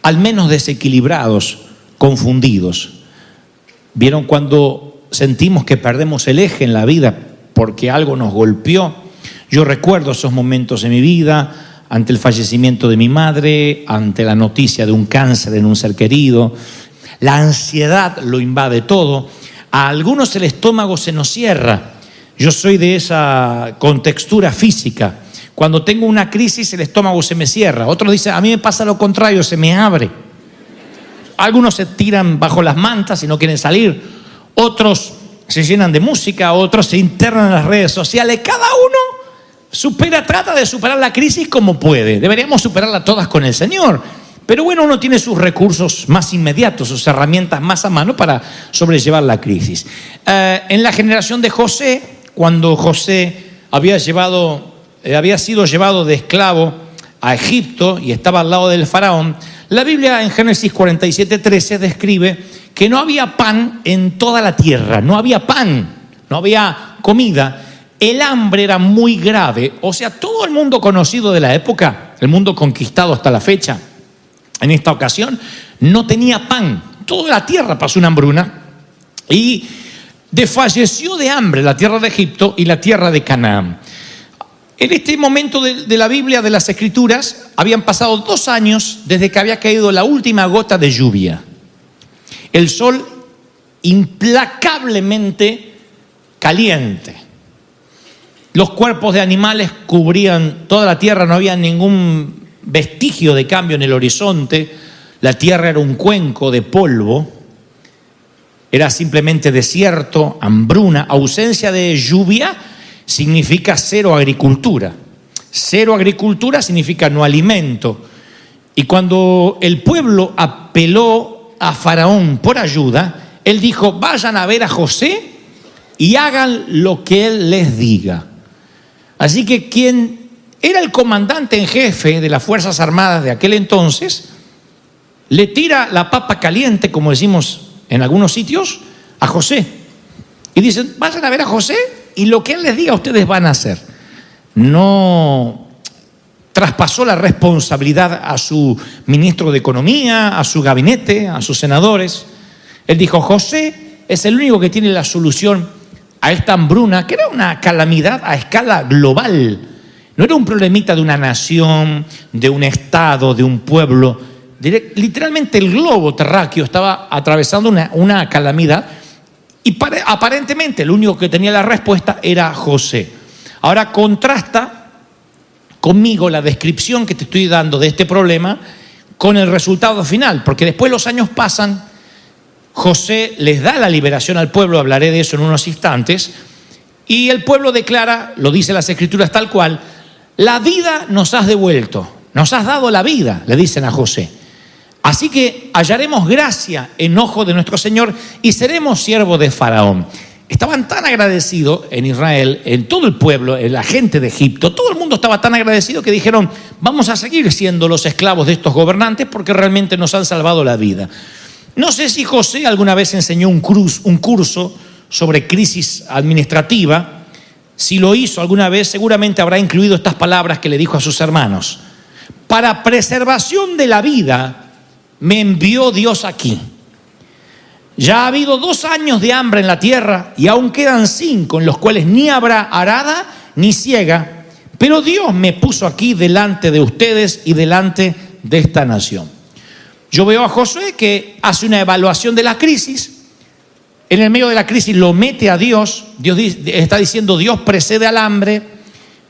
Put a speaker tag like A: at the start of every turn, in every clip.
A: al menos desequilibrados, confundidos. ¿Vieron cuando sentimos que perdemos el eje en la vida porque algo nos golpeó? Yo recuerdo esos momentos en mi vida, ante el fallecimiento de mi madre, ante la noticia de un cáncer en un ser querido. La ansiedad lo invade todo. A algunos el estómago se nos cierra. Yo soy de esa contextura física. Cuando tengo una crisis, el estómago se me cierra. Otros dicen, a mí me pasa lo contrario, se me abre. Algunos se tiran bajo las mantas y no quieren salir. Otros se llenan de música, otros se internan en las redes sociales. Cada uno trata de superar la crisis como puede. Deberíamos superarla todas con el Señor. Pero bueno, uno tiene sus recursos más inmediatos, sus herramientas más a mano para sobrellevar la crisis. En la generación de José, cuando José había sido llevado de esclavo a Egipto y estaba al lado del faraón, la Biblia en Génesis 47:13 describe que no había pan en toda la tierra, no había pan, no había comida. El hambre era muy grave. O sea, todo el mundo conocido de la época, el mundo conquistado hasta la fecha, en esta ocasión no tenía pan. Toda la tierra pasó una hambruna y desfalleció de hambre la tierra de Egipto y la tierra de Canaán. En este momento de la Biblia, de las Escrituras, habían pasado 2 años desde que había caído la última gota de lluvia. El sol implacablemente caliente. Los cuerpos de animales cubrían toda la tierra, no había ningún vestigio de cambio en el horizonte. La tierra era un cuenco de polvo. Era simplemente desierto, hambruna, ausencia de lluvia. Significa cero agricultura. Cero agricultura significa no alimento. Y cuando el pueblo apeló a Faraón por ayuda, él dijo, vayan a ver a José y hagan lo que él les diga. Así que quien era el comandante en jefe de las Fuerzas Armadas de aquel entonces, le tira la papa caliente, como decimos en algunos sitios, a José. Y dicen, vayan a ver a José y lo que él les diga ustedes van a hacer. No traspasó la responsabilidad a su ministro de Economía, a su gabinete, a sus senadores. Él dijo, José es el único que tiene la solución a esta hambruna, que era una calamidad a escala global. No era un problemita de una nación, de un estado, de un pueblo. Literalmente el globo terráqueo estaba atravesando una calamidad. Y aparentemente el único que tenía la respuesta era José. Ahora contrasta conmigo la descripción que te estoy dando de este problema con el resultado final, porque después los años pasan, José les da la liberación al pueblo, hablaré de eso en unos instantes, y el pueblo declara, lo dice las Escrituras tal cual, la vida nos has devuelto, nos has dado la vida, le dicen a José. Así que hallaremos gracia en ojo de nuestro Señor y seremos siervos de Faraón. Estaban tan agradecidos en Israel, en todo el pueblo, en la gente de Egipto, todo el mundo estaba tan agradecido que dijeron, vamos a seguir siendo los esclavos de estos gobernantes porque realmente nos han salvado la vida. No sé si José alguna vez enseñó un curso sobre crisis administrativa. Si lo hizo alguna vez, seguramente habrá incluido estas palabras que le dijo a sus hermanos. Para preservación de la vida, me envió Dios aquí. Ya ha habido 2 años de hambre en la tierra y aún quedan 5 en los cuales ni habrá arada ni siega, pero Dios me puso aquí delante de ustedes y delante de esta nación. Yo veo a Josué que hace una evaluación de la crisis. En el medio de la crisis lo mete a Dios. Dios está diciendo, Dios precede al hambre,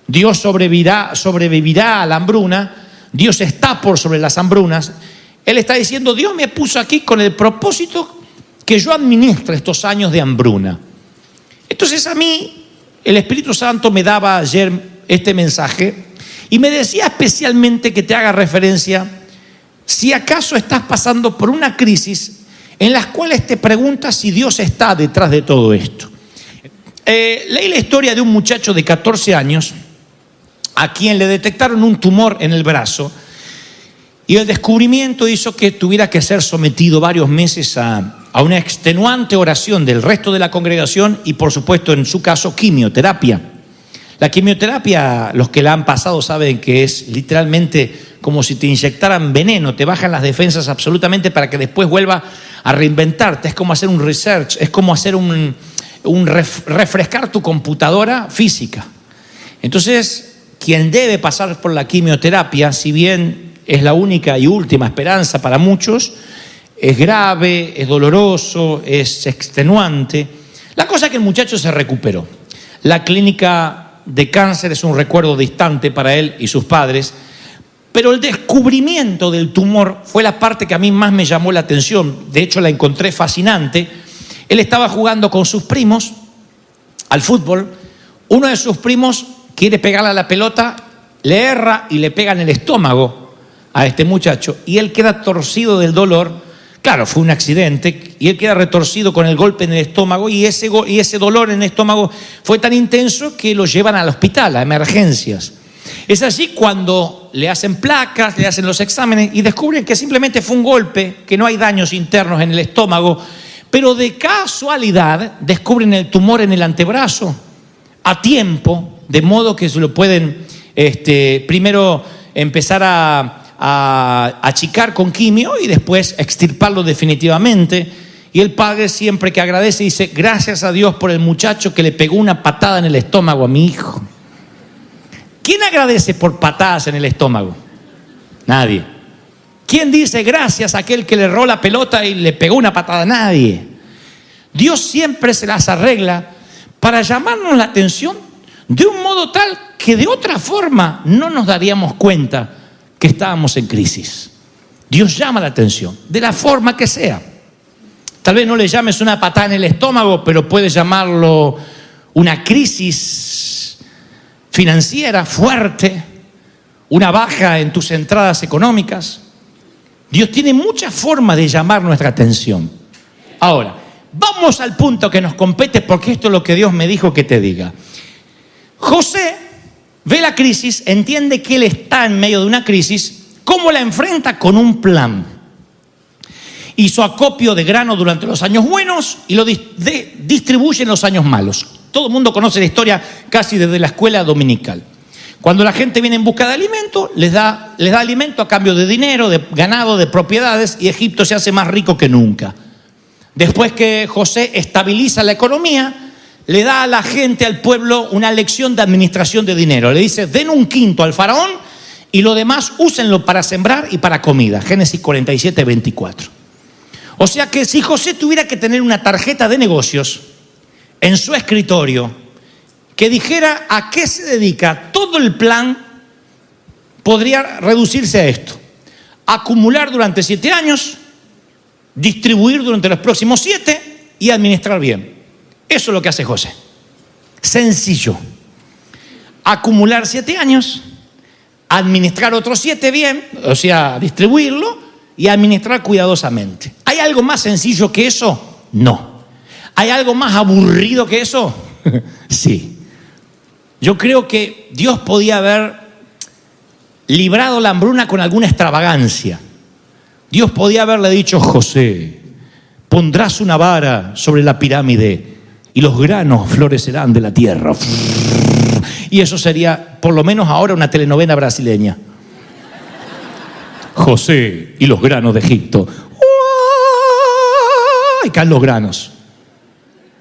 A: Dios sobrevivirá a la hambruna, Dios está por sobre las hambrunas. Él está diciendo, Dios me puso aquí con el propósito que yo administre estos años de hambruna. Entonces a mí el Espíritu Santo me daba ayer este mensaje y me decía especialmente que te haga referencia si acaso estás pasando por una crisis en las cuales te preguntas si Dios está detrás de todo esto. Leí la historia de un muchacho de 14 años a quien le detectaron un tumor en el brazo y el descubrimiento hizo que tuviera que ser sometido varios meses a una extenuante oración del resto de la congregación y por supuesto en su caso quimioterapia. La quimioterapia, los que la han pasado saben que es literalmente como si te inyectaran veneno, te bajan las defensas absolutamente para que después vuelva a reinventarte. Es como hacer un research, es como hacer refrescar tu computadora física. Entonces, quien debe pasar por la quimioterapia, si bien es la única y última esperanza para muchos, es grave, es doloroso, es extenuante. La cosa es que el muchacho se recuperó. La clínica de cáncer es un recuerdo distante para él y sus padres, pero el descubrimiento del tumor fue la parte que a mí más me llamó la atención. De hecho, la encontré fascinante. Él estaba jugando con sus primos al fútbol. Uno de sus primos quiere pegarle a la pelota, le erra y le pega en el estómago a este muchacho, y él queda torcido del dolor. Claro, fue un accidente, y él queda retorcido con el golpe en el estómago, y ese dolor en el estómago fue tan intenso que lo llevan al hospital, a emergencias. Es así cuando le hacen placas, le hacen los exámenes y descubren que simplemente fue un golpe, que no hay daños internos en el estómago, pero de casualidad descubren el tumor en el antebrazo a tiempo, de modo que se lo pueden primero empezar a achicar con quimio y después extirparlo definitivamente. Y el padre, siempre que agradece, dice: gracias a Dios por el muchacho que le pegó una patada en el estómago a mi hijo. ¿Quién agradece por patadas en el estómago? Nadie. ¿Quién dice gracias a aquel que le erró la pelota y le pegó una patada? Nadie. Dios siempre se las arregla para llamarnos la atención de un modo tal que de otra forma no nos daríamos cuenta que estábamos en crisis. Dios llama la atención, de la forma que sea. Tal vez no le llames una patada en el estómago, pero puedes llamarlo una crisis financiera fuerte, una baja en tus entradas económicas. Dios tiene muchas formas de llamar nuestra atención. Ahora, vamos al punto que nos compete, porque esto es lo que Dios me dijo que te diga. José ve la crisis, entiende que él está en medio de una crisis. ¿Cómo la enfrenta? Con un plan. Hizo acopio de grano durante los años buenos y lo distribuye en los años malos. Todo el mundo conoce la historia casi desde la escuela dominical. Cuando la gente viene en busca de alimento, les da alimento a cambio de dinero, de ganado, de propiedades, y Egipto se hace más rico que nunca. Después que José estabiliza la economía, le da a la gente, al pueblo, una lección de administración de dinero. Le dice: den un quinto al faraón y lo demás úsenlo para sembrar y para comida. Génesis 47, 24. O sea que si José tuviera que tener una tarjeta de negocios en su escritorio que dijera a qué se dedica todo el plan, podría reducirse a esto: acumular durante 7 años, distribuir durante los próximos 7 y administrar bien. Eso es lo que hace José. Sencillo. Acumular 7 años, administrar otros 7 bien, o sea, distribuirlo y administrar cuidadosamente. ¿Hay algo más sencillo que eso? No. ¿Hay algo más aburrido que eso? Sí. Yo creo que Dios podía haber librado la hambruna con alguna extravagancia. Dios podía haberle dicho: José, pondrás una vara sobre la pirámide y los granos florecerán de la tierra. Y eso sería, por lo menos ahora, una telenovela brasileña. José y los granos de Egipto. Y caen los granos.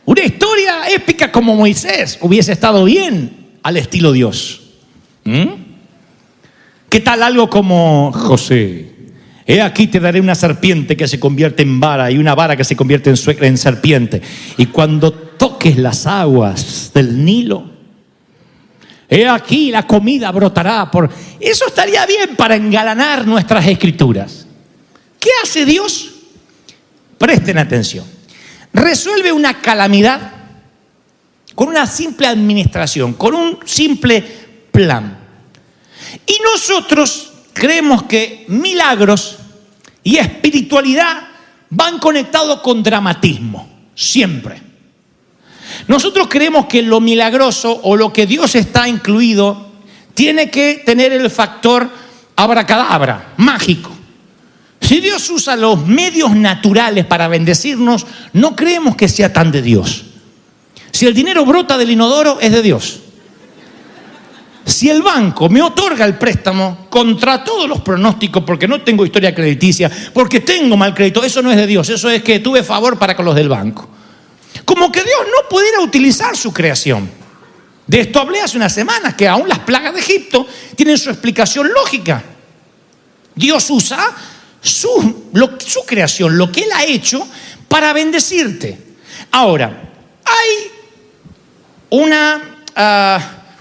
A: Una historia épica como Moisés hubiese estado bien al estilo Dios. ¿Qué tal algo como: José, he aquí te daré una serpiente que se convierte en vara y una vara que se convierte en serpiente, y cuando toques las aguas del Nilo, he aquí la comida brotará por... Eso estaría bien para engalanar nuestras escrituras. ¿Qué hace Dios? Presten atención. Resuelve una calamidad con una simple administración, con un simple plan. Y nosotros creemos que milagros y espiritualidad van conectados con dramatismo, siempre. Nosotros creemos que lo milagroso o lo que Dios está incluido tiene que tener el factor abracadabra, mágico. Si Dios usa los medios naturales para bendecirnos, no creemos que sea tan de Dios. Si el dinero brota del inodoro, es de Dios. si el banco me otorga el préstamo contra todos los pronósticos, porque no tengo historia crediticia, porque tengo mal crédito, eso no es de Dios, eso es que tuve favor para con los del banco. Como que Dios no pudiera utilizar su creación. De esto hablé hace unas semanas, que aún las plagas de Egipto tienen su explicación lógica. Dios usa su creación, lo que Él ha hecho, para bendecirte. Ahora, hay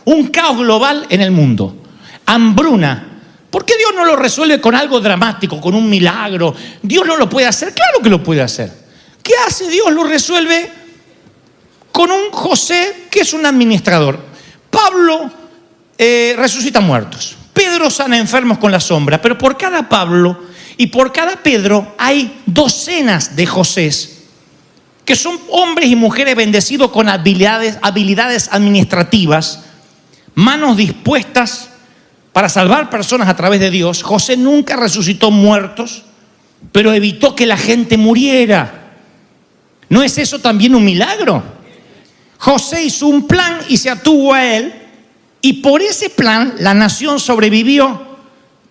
A: un caos global en el mundo, hambruna. ¿Por qué Dios no lo resuelve con algo dramático, con un milagro? ¿Dios no lo puede hacer? Claro que lo puede hacer. ¿Qué hace Dios? Lo resuelve con un José que es un administrador. Pablo resucita muertos. Pedro sana enfermos con la sombra. Pero por cada Pablo y por cada Pedro hay docenas de Josés, que son hombres y mujeres bendecidos con habilidades administrativas, manos dispuestas para salvar personas a través de Dios. José nunca resucitó muertos, pero evitó que la gente muriera. ¿No es eso también un milagro? José hizo un plan y se atuvo a él, y por ese plan la nación sobrevivió.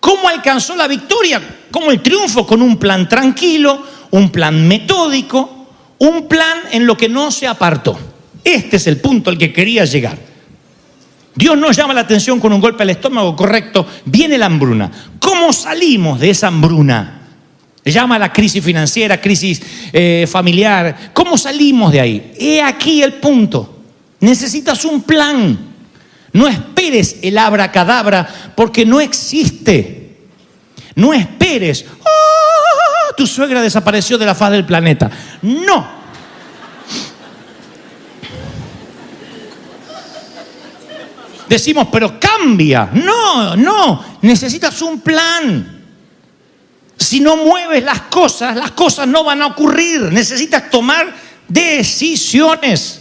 A: ¿Cómo alcanzó la victoria? ¿Cómo el triunfo? Con un plan tranquilo, un plan metódico, un plan en lo que no se apartó. Este es el punto al que quería llegar. Dios nos llama la atención con un golpe al estómago, correcto. Viene la hambruna. ¿Cómo salimos de esa hambruna? Llama a la crisis financiera, crisis familiar. ¿Cómo salimos de ahí? He aquí el punto. Necesitas un plan. No esperes el abracadabra, porque no existe. No esperes. ¡Oh! Tu suegra desapareció de la faz del planeta. No. Decimos, pero cambia. No. Necesitas un plan. Si no mueves las cosas no van a ocurrir. Necesitas tomar decisiones.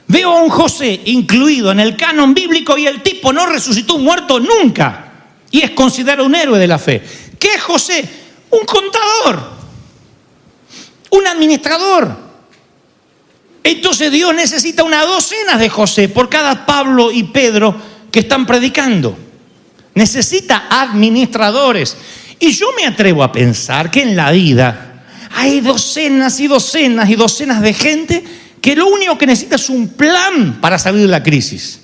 A: Veo a un José incluido en el canon bíblico y el tipo no resucitó un muerto nunca. Y es considerado un héroe de la fe. ¿Qué es José? Un contador, un administrador. Entonces Dios necesita una docena de José por cada Pablo y Pedro que están predicando. Necesita administradores. Y yo me atrevo a pensar que en la vida hay docenas y docenas y docenas de gente que lo único que necesita es un plan para salir de la crisis.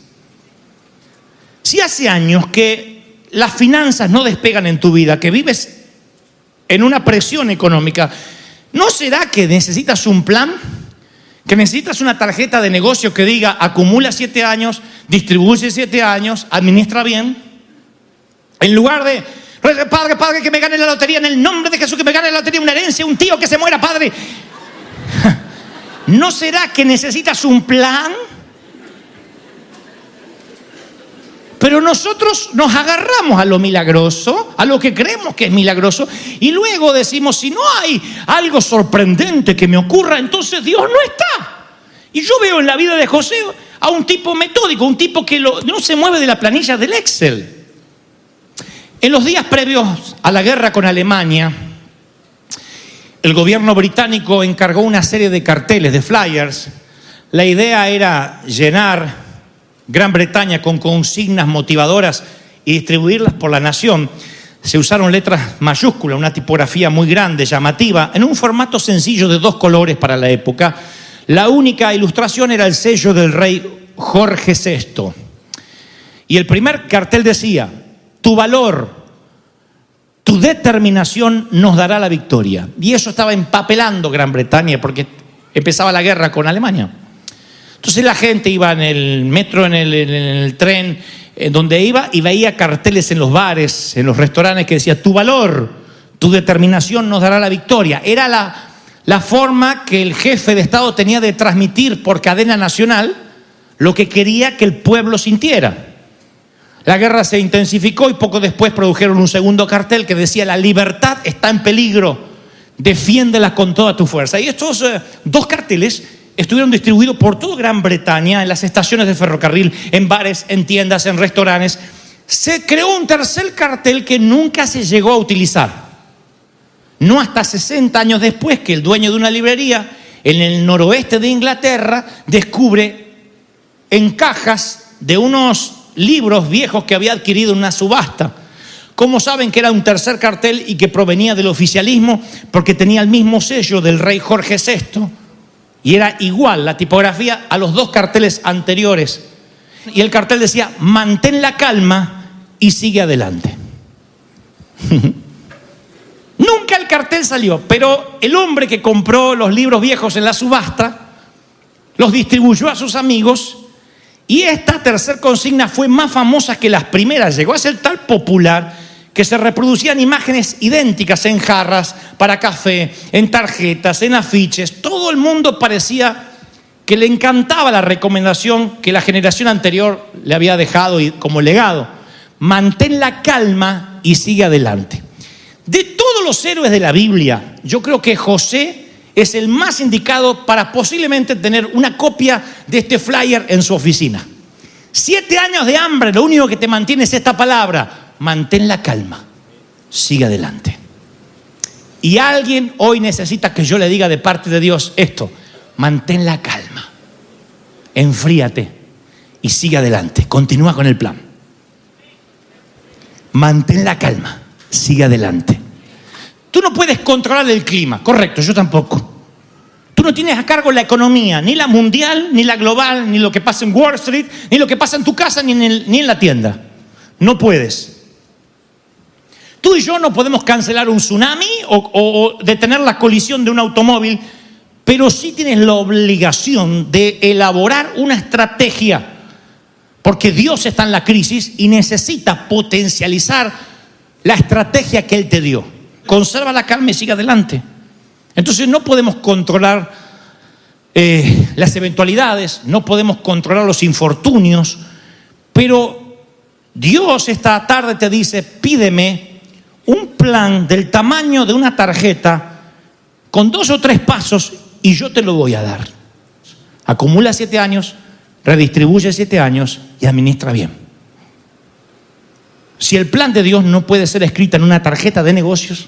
A: Si hace años que las finanzas no despegan en tu vida, que vives en una presión económica, ¿no será que necesitas un plan? Que necesitas una tarjeta de negocio que diga acumula 7 años, distribuye 7 años, administra bien. En lugar de Padre, que me gane la lotería, en el nombre de Jesús, que me gane la lotería, una herencia, un tío que se muera, Padre. ¿No será que necesitas un plan? Pero nosotros nos agarramos a lo milagroso, a lo que creemos que es milagroso, y luego decimos, si no hay algo sorprendente que me ocurra, entonces Dios no está. Y yo veo en la vida de José a un tipo metódico, un tipo que no se mueve de la planilla del Excel. En los días previos a la guerra con Alemania, el gobierno británico encargó una serie de carteles, de flyers. La idea era llenar Gran Bretaña con consignas motivadoras y distribuirlas por la nación. Se usaron letras mayúsculas, una tipografía muy grande, llamativa, en un formato sencillo de 2 colores para la época. La única ilustración era el sello del rey Jorge VI. Y el primer cartel decía: tu valor, tu determinación nos dará la victoria. Y eso estaba empapelando Gran Bretaña porque empezaba la guerra con Alemania. Entonces la gente iba en el metro, en el tren, donde iba, y veía carteles en los bares, en los restaurantes que decía: tu valor, tu determinación nos dará la victoria. Era la forma que el jefe de Estado tenía de transmitir por cadena nacional lo que quería que el pueblo sintiera. La guerra se intensificó y poco después produjeron un segundo cartel que decía: la libertad está en peligro, defiéndela con toda tu fuerza. Y estos 2 carteles estuvieron distribuidos por toda Gran Bretaña, en las estaciones de ferrocarril, en bares, en tiendas, en restaurantes. Se creó un tercer cartel que nunca se llegó a utilizar. No hasta 60 años después que el dueño de una librería en el noroeste de Inglaterra descubre en cajas de unos libros viejos que había adquirido en una subasta. ¿Cómo saben que era un tercer cartel y que provenía del oficialismo? Porque tenía el mismo sello del rey Jorge VI y era igual la tipografía a los dos carteles anteriores. Y el cartel decía: mantén la calma y sigue adelante. Nunca el cartel salió, pero el hombre que compró los libros viejos en la subasta los distribuyó a sus amigos, y esta tercer consigna fue más famosa que las primeras. Llegó a ser tan popular que se reproducían imágenes idénticas en jarras para café, en tarjetas, en afiches. Todo el mundo parecía que le encantaba la recomendación que la generación anterior le había dejado como legado: mantén la calma y sigue adelante. De todos los héroes de la Biblia, yo creo que José es el más indicado para posiblemente tener una copia de este flyer en su oficina. 7 años de hambre, lo único que te mantiene es esta palabra: mantén la calma, sigue adelante. Y alguien hoy necesita que yo le diga de parte de Dios esto: mantén la calma, enfríate y sigue adelante, continúa con el plan. Mantén la calma, sigue adelante. Tú no puedes controlar el clima, correcto, yo tampoco. Tú no tienes a cargo la economía, ni la mundial, ni la global, ni lo que pasa en Wall Street, ni lo que pasa en tu casa, ni en la tienda. No puedes. Tú y yo no podemos cancelar un tsunami o detener la colisión de un automóvil, pero sí tienes la obligación de elaborar una estrategia, porque Dios está en la crisis y necesita potencializar la estrategia que Él te dio. Conserva la calma y sigue adelante. Entonces no podemos controlar las eventualidades, no podemos controlar los infortunios, pero Dios esta tarde te dice: pídeme un plan del tamaño de una tarjeta con 2 o 3 pasos y yo te lo voy a dar. Acumula 7 años, redistribuye 7 años y administra bien. Si el plan de Dios no puede ser escrito en una tarjeta de negocios,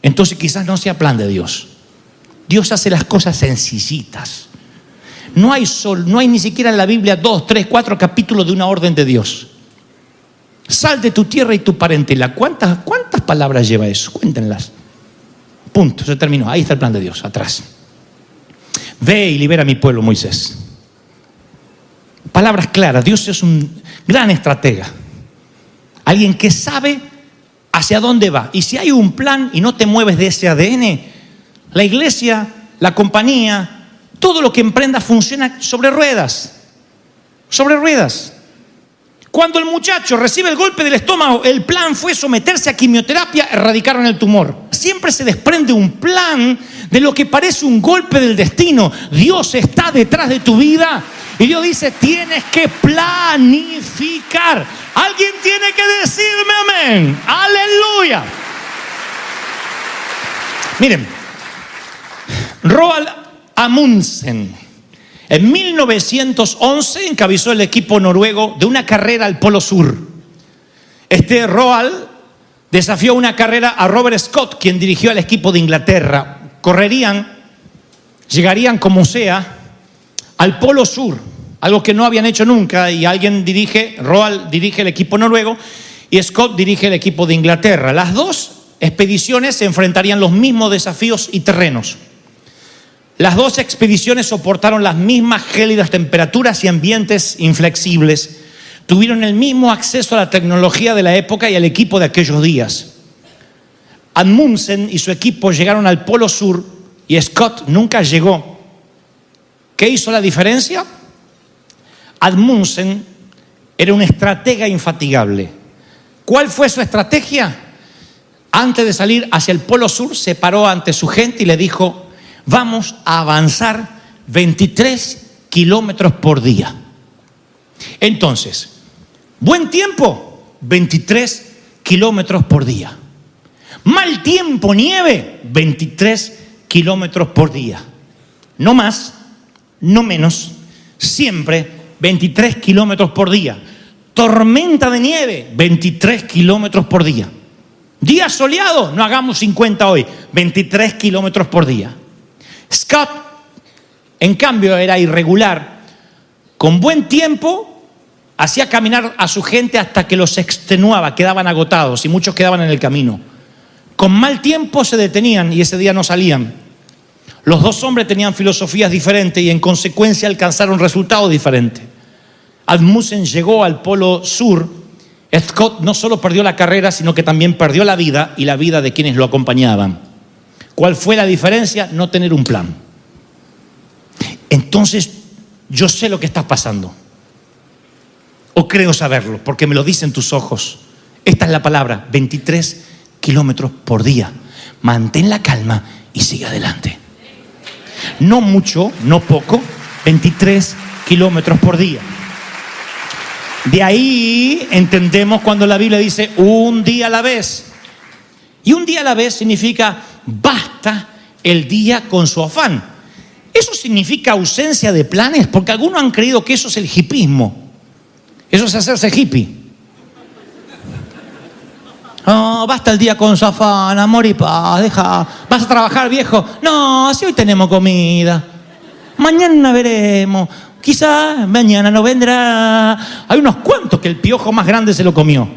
A: entonces quizás no sea plan de Dios. Dios hace las cosas sencillitas. No hay ni siquiera en la Biblia 2, 3, 4 capítulos de una orden de Dios. Sal de tu tierra y tu parentela. ¿Cuántas palabras lleva eso? Cuéntenlas. Punto, se terminó. Ahí está el plan de Dios, atrás. Ve y libera a mi pueblo, Moisés. Palabras claras. Dios es un gran estratega. Alguien que sabe hacia dónde va. Y si hay un plan y no te mueves de ese ADN, la iglesia, la compañía, todo lo que emprendas funciona sobre ruedas. Sobre ruedas. Cuando el muchacho recibe el golpe del estómago, el plan fue someterse a quimioterapia, erradicaron el tumor. Siempre se desprende un plan de lo que parece un golpe del destino. Dios está detrás de tu vida y Dios dice: tienes que planificar. Alguien tiene que decirme amén. Aleluya. Miren, Roald Amundsen en 1911 encabezó el equipo noruego de una carrera al Polo Sur. Roald desafió una carrera a Robert Scott, quien dirigió al equipo de Inglaterra. Llegarían como sea al Polo Sur, algo que no habían hecho nunca, y Roald dirige el equipo noruego y Scott dirige el equipo de Inglaterra. Las dos expediciones se enfrentarían los mismos desafíos y terrenos. Las dos expediciones soportaron las mismas gélidas temperaturas y ambientes inflexibles. Tuvieron el mismo acceso a la tecnología de la época y al equipo de aquellos días. Amundsen y su equipo llegaron al Polo Sur y Scott nunca llegó. ¿Qué hizo la diferencia? Amundsen era un estratega infatigable. ¿Cuál fue su estrategia? Antes de salir hacia el Polo Sur, se paró ante su gente y le dijo: vamos a avanzar 23 kilómetros por día. Entonces, buen tiempo, 23 kilómetros por día. Mal tiempo, nieve, 23 kilómetros por día. No más, no menos, siempre 23 kilómetros por día. Tormenta de nieve, 23 kilómetros por día. Día soleado, no hagamos 50 hoy, 23 kilómetros por día. Scott, en cambio, era irregular. Con buen tiempo, hacía caminar a su gente hasta que los extenuaba, quedaban agotados y muchos quedaban en el camino. Con mal tiempo se detenían y ese día no salían. Los dos hombres tenían filosofías diferentes y en consecuencia alcanzaron resultados diferentes. Asmussen llegó al Polo Sur. Scott no solo perdió la carrera, sino que también perdió la vida y la vida de quienes lo acompañaban. ¿Cuál fue la diferencia? No tener un plan. Entonces, yo sé lo que estás pasando. O creo saberlo, porque me lo dicen tus ojos. Esta es la palabra, 23 kilómetros por día. Mantén la calma y sigue adelante. No mucho, no poco, 23 kilómetros por día. De ahí entendemos cuando la Biblia dice un día a la vez. Y un día a la vez significa basta el día con su afán. Eso significa ausencia de planes, porque algunos han creído que eso es el hipismo. Eso es hacerse hippie. No, basta el día con su afán, amor y paz, deja. ¿Vas a trabajar, viejo? No, si hoy tenemos comida. Mañana veremos. Quizás mañana no vendrá. Hay unos cuantos que el piojo más grande se lo comió.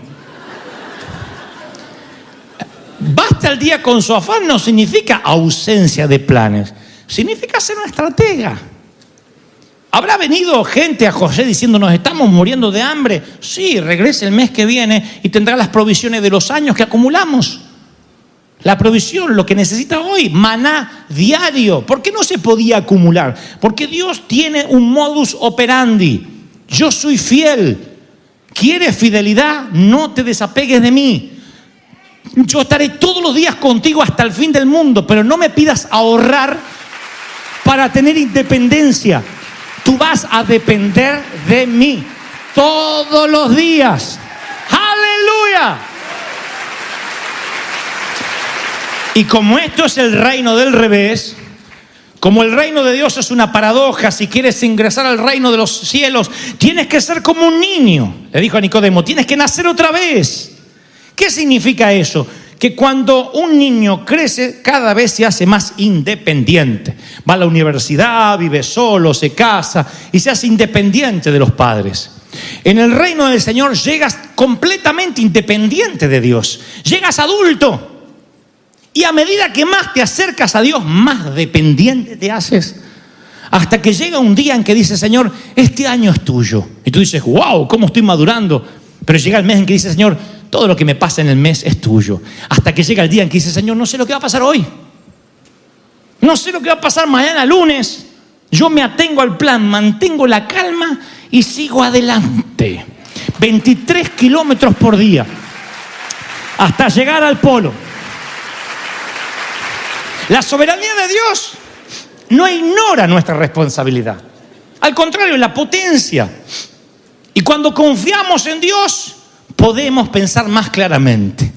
A: Basta el día con su afán no significa ausencia de planes. Significa ser una estratega. ¿Habrá venido gente a José diciendo nos estamos muriendo de hambre? Sí, regrese el mes que viene y tendrá las provisiones de los años que acumulamos. La provisión, lo que necesita hoy, maná diario. ¿Por qué no se podía acumular? Porque Dios tiene un modus operandi. Yo soy fiel. ¿Quieres fidelidad? No te desapegues de mí. Yo estaré todos los días contigo hasta el fin del mundo, pero no me pidas ahorrar para tener independencia. Tú vas a depender de mí todos los días. ¡Aleluya! Y como esto es el reino del revés, como el reino de Dios es una paradoja, si quieres ingresar al reino de los cielos, tienes que ser como un niño. Le dijo a Nicodemo, tienes que nacer otra vez. ¿Qué significa eso? Que cuando un niño crece, cada vez se hace más independiente. Va a la universidad, vive solo, se casa y se hace independiente de los padres. En el reino del Señor llegas completamente independiente de Dios. Llegas adulto. Y a medida que más te acercas a Dios, más dependiente te haces. Hasta que llega un día en que dice, Señor, este año es tuyo. Y tú dices, wow, ¿cómo estoy madurando? Pero llega el mes en que dice, Señor, todo lo que me pasa en el mes es tuyo. Hasta que llega el día en que dice, Señor, no sé lo que va a pasar hoy. No sé lo que va a pasar mañana lunes. Yo me atengo al plan, mantengo la calma y sigo adelante. 23 kilómetros por día. Hasta llegar al polo. La soberanía de Dios no ignora nuestra responsabilidad. Al contrario, la potencia. Y cuando confiamos en Dios, podemos pensar más claramente.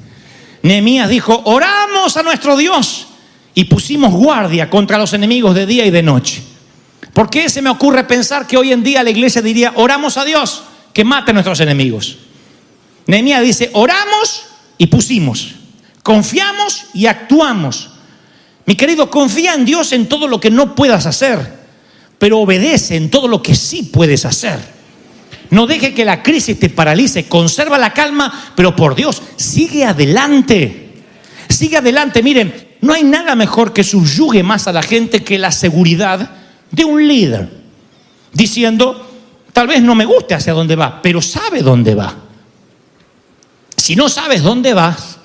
A: Nehemías dijo, oramos a nuestro Dios y pusimos guardia contra los enemigos de día y de noche. ¿Por qué se me ocurre pensar que hoy en día la iglesia diría, oramos a Dios que mate a nuestros enemigos? Nehemías dice, oramos y pusimos, confiamos y actuamos. Mi querido, confía en Dios en todo lo que no puedas hacer, pero obedece en todo lo que sí puedes hacer. No deje que la crisis te paralice, conserva la calma, pero por Dios, sigue adelante. Sigue adelante. Miren, no hay nada mejor que subyugue más a la gente que la seguridad de un líder. Diciendo, tal vez no me guste hacia dónde va, pero sabe dónde va. Si no sabes dónde vas,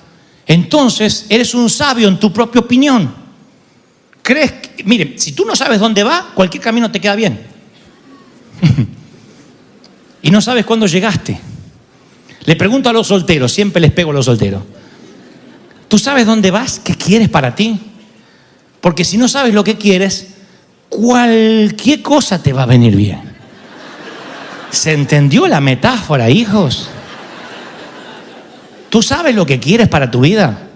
A: entonces eres un sabio en tu propia opinión. ¿Crees que, mire, si tú no sabes dónde va, cualquier camino te queda bien. Y no sabes cuándo llegaste. Le pregunto a los solteros, siempre les pego a los solteros. ¿Tú sabes dónde vas? ¿Qué quieres para ti? Porque si no sabes lo que quieres, cualquier cosa te va a venir bien. ¿Se entendió la metáfora, hijos? ¿Tú sabes lo que quieres para tu vida?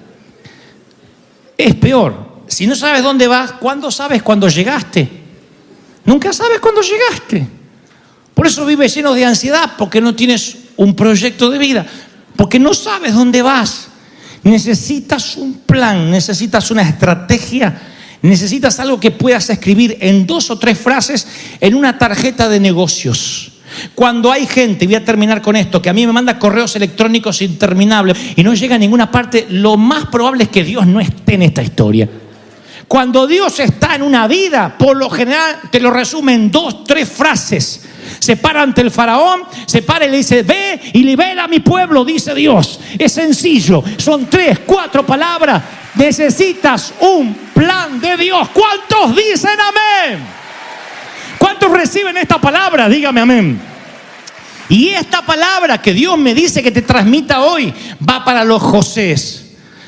A: Es peor. Si no sabes dónde vas, ¿cuándo sabes cuándo llegaste? Nunca sabes cuándo llegaste. Por eso vives lleno de ansiedad, porque no tienes un proyecto de vida, porque no sabes dónde vas. Necesitas un plan, necesitas una estrategia, necesitas algo que puedas escribir en 2 o 3 frases en una tarjeta de negocios. Cuando hay gente, voy a terminar con esto, que a mí me manda correos electrónicos interminables y no llega a ninguna parte, lo más probable es que Dios no esté en esta historia. Cuando Dios está en una vida, por lo general te lo resume en 2, 3 frases. Se para ante el faraón, se para y le dice: ve y libera a mi pueblo, dice Dios. Es sencillo, son 3, 4 palabras. Necesitas un plan de Dios. ¿Cuántos dicen amén? ¿Cuántos reciben esta palabra? Dígame amén. Y esta palabra que Dios me dice que te transmita hoy va para los Josés,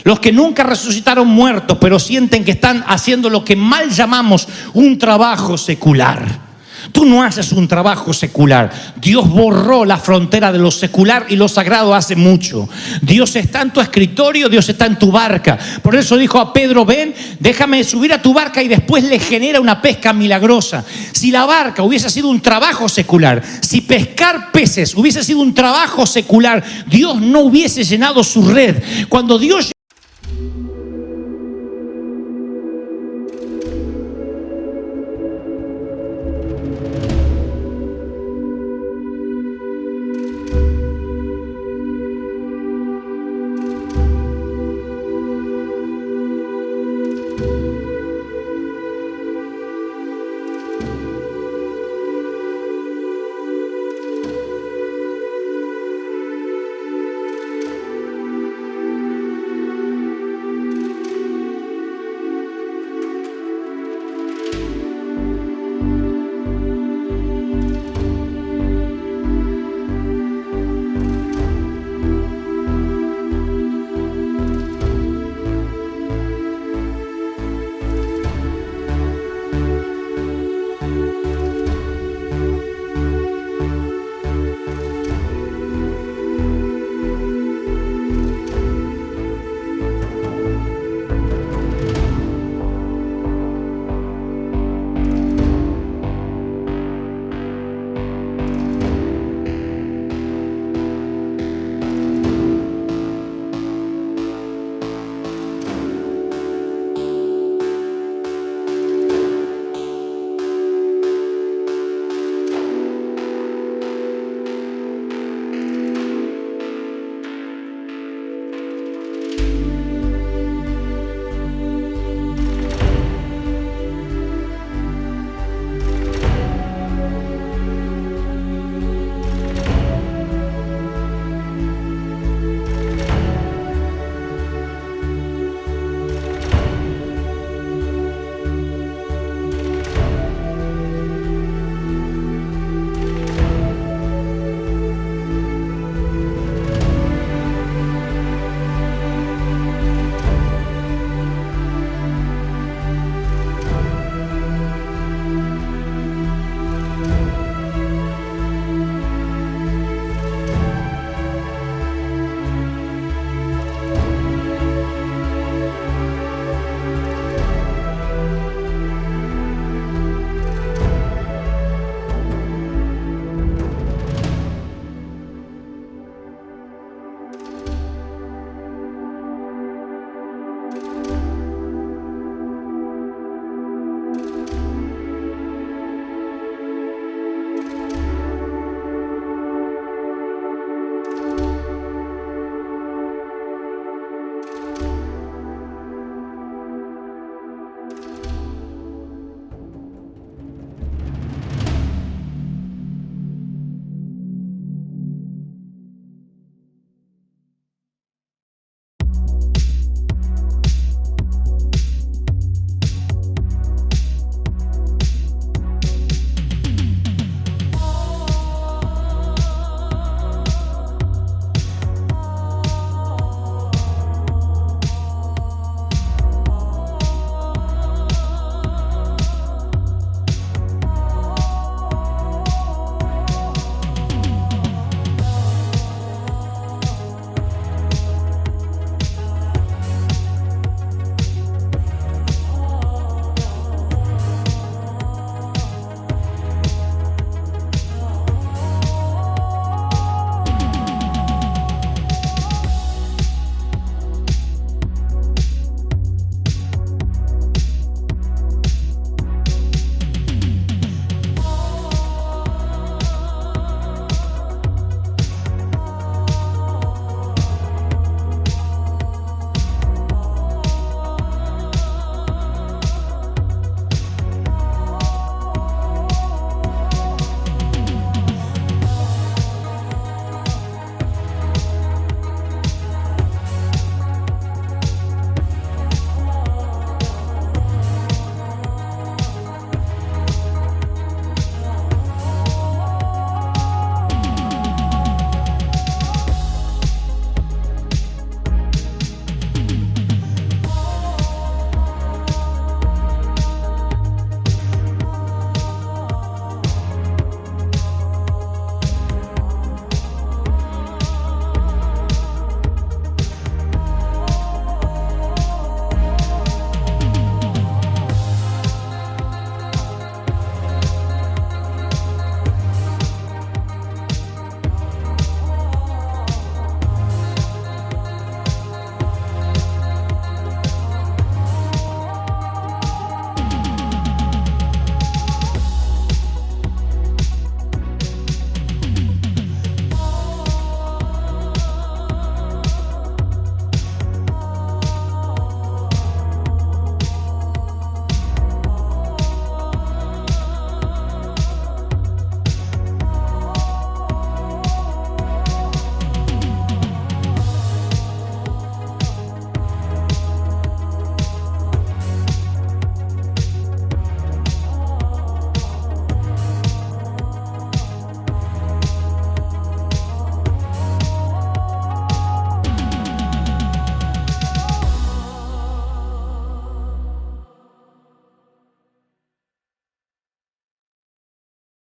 A: los que nunca resucitaron muertos, pero sienten que están haciendo lo que mal llamamos un trabajo secular. Tú no haces un trabajo secular. Dios borró la frontera de lo secular y lo sagrado hace mucho. Dios está en tu escritorio, Dios está en tu barca. Por eso dijo a Pedro: ven, déjame subir a tu barca, y después le genera una pesca milagrosa. Si la barca hubiese sido un trabajo secular, si pescar peces hubiese sido un trabajo secular, Dios no hubiese llenado su red. Cuando Dios